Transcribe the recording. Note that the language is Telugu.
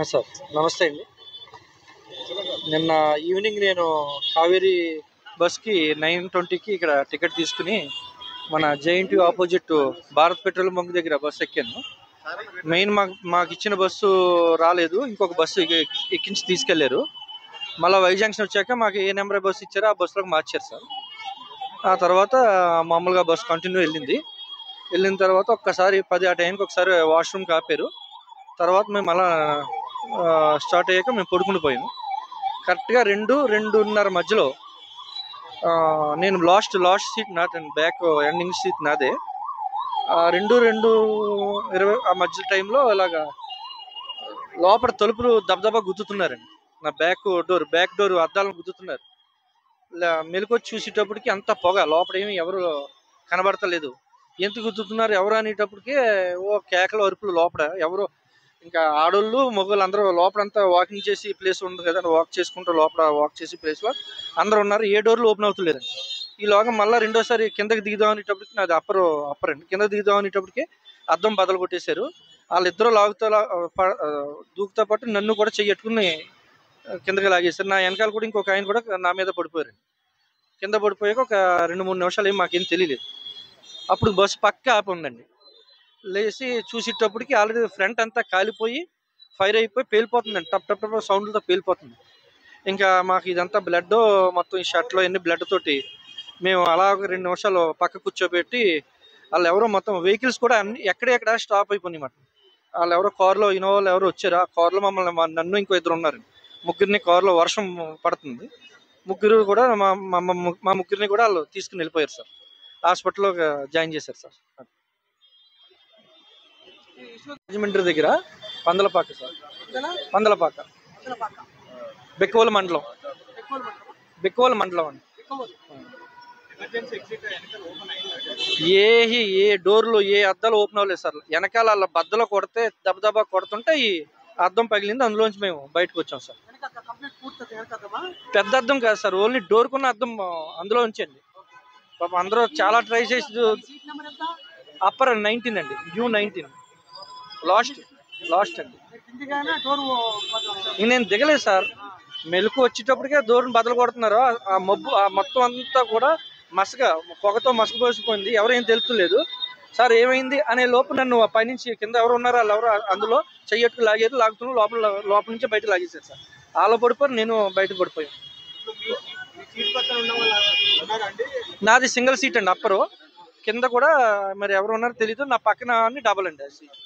సార్ నమస్తే అండి. నిన్న ఈవినింగ్ నేను కావేరీ బస్కి 9:20కి ఇక్కడ టికెట్ తీసుకుని మన JNTU opposite Bharat petrol bunk దగ్గర బస్సు ఎక్కాను. మెయిన్ మాకు ఇచ్చిన బస్సు రాలేదు, ఇంకొక బస్సు ఎక్కించి తీసుకెళ్లారు. మళ్ళీ వై జంక్షన్ వచ్చాక మాకు ఏ నెంబర్ బస్సు ఇచ్చారో ఆ బస్సులోకి మార్చారు సార్. ఆ తర్వాత మామూలుగా బస్సు కంటిన్యూ వెళ్ళిన తర్వాత ఒక్కసారి 10 ఆ టైంకి ఒకసారి వాష్రూమ్కి ఆపారు. తర్వాత మేము అలా స్టార్ట్ అయ్యాక మేము పడుకుని పోయాము. కరెక్ట్గా 2-2:30 మధ్యలో నేను లాస్ట్ సీట్ నాదండి, బ్యాక్ ఎండింగ్ సీట్ నాదే. 2-2:20 ఆ మధ్య టైంలో ఇలాగా లోపల తలుపులు దబదబా గుద్దుతున్నారండి. నా బ్యాక్ డోర్ అద్దాలను గుద్దుతున్నారు. ఇలా మెలుకొచ్చి చూసేటప్పటికి అంత పొగ, లోపల ఏమి ఎవరు కనబడతలేదు. ఎందుకు గుద్దుతున్నారు ఎవరు అనేటప్పటికే ఓ కేకలు అరుపులు లోపల. ఎవరు ఇంకా ఆడోళ్ళు మగవాళ్ళు అందరూ లోపలంతా వాకింగ్ చేసి ప్లేస్ ఉంది కదా, వాక్ చేసుకుంటూ లోపల వాక్ చేసి ప్లేస్లో అందరూ ఉన్నారు. ఏ డోర్లు ఓపెన్ అవుతలేదండి. ఈలోగా మళ్ళీ రెండోసారి కిందకి దిగుదాం అనేటప్పటికి నాది అప్పర్ అండి. కిందకి దిగుదాం అనేటప్పటికి అద్దం బదలు కొట్టేశారు. వాళ్ళిద్దరూ దూకుతా పాటు నన్ను కూడా చెయ్యట్టుకుని కిందకి లాగేశారు. నా వెనకాల కూడా ఇంకొక ఆయన కూడా నా మీద పడిపోయారు. కింద పడిపోయాక ఒక 2-3 నిమిషాలు ఏం మాకేం తెలియలేదు. అప్పుడు బస్సు పక్క ఆపి ఉందండి. లేచి చూసేటప్పటికి ఆల్రెడీ ఫ్రంట్ అంతా కాలిపోయి ఫైర్ అయిపోయి పేలిపోతుందండి. టప్ టప్ టప్ సౌండ్లతో పేలిపోతుంది. ఇంకా మాకు ఇదంతా బ్లడ్, మొత్తం ఈ షర్ట్లో ఎన్ని బ్లడ్ తోటి మేము అలా 2 నిమిషాలు పక్క కూర్చోబెట్టి వాళ్ళు ఎవరో మొత్తం వెహికల్స్ కూడా అన్ని ఎక్కడెక్కడ స్టాప్ అయిపోయినాయి మాట. వాళ్ళు ఎవరో కారులో ఇన్నోవాళ్ళు ఎవరో వచ్చారు. ఆ కారులో నన్ను ఇంకో ఇద్దరు ఉన్నారు. ముగ్గురిని కారులో, వర్షం పడుతుంది, ముగ్గురు కూడా మా ముగ్గురిని కూడా వాళ్ళు తీసుకుని వెళ్ళిపోయారు సార్. హాస్పిటల్లో జాయిన్ చేశారు సార్. రాజమండ్రి దగ్గర పందలపాక సార్. పందలపాక బెక్కోల మండలం అండి. ఏ డోర్లు ఏ అద్దాలు ఓపెన్ అవ్వలేదు సార్. వెనకాల వాళ్ళ బద్దలో కొడితే దబదబా కొడుతుంటే ఈ అద్దం పగిలింది. అందులోంచి మేము బయటకు వచ్చాం సార్. పెద్ద అద్దం కాదు సార్, ఓన్లీ డోర్ కున్న అద్దం అందులో ఉంచండి. పాపం అందరూ చాలా ట్రై చేసి అప్పర్ 19 అండి, U19 లాస్ట్ అండి. నేను దిగలేదు సార్. మెలకు వచ్చేటప్పటికే డోర్ని బద్దలు కొడుతున్నారు. ఆ మబ్బు మొత్తం అంతా కూడా పొగతో మసకపోసిపోయింది. ఎవరేం తెలుస్తలేదు సార్. ఏమైంది అనే లోపు నన్ను పైనుంచి కింద ఎవరు ఉన్నారో వాళ్ళు ఎవరు అందులో చెయ్యట్టుకు లాగుతున్నారు. లోపల నుంచి బయట లాగేశారు సార్. వాళ్ళు పడిపోయి నేను బయట పడిపోయాను. నాది సింగిల్ సీట్ అండి, అప్పరు. కింద కూడా మరి ఎవరు ఉన్నారో తెలీదు. నా పక్కన డబల్ అండి ఆ సీట్.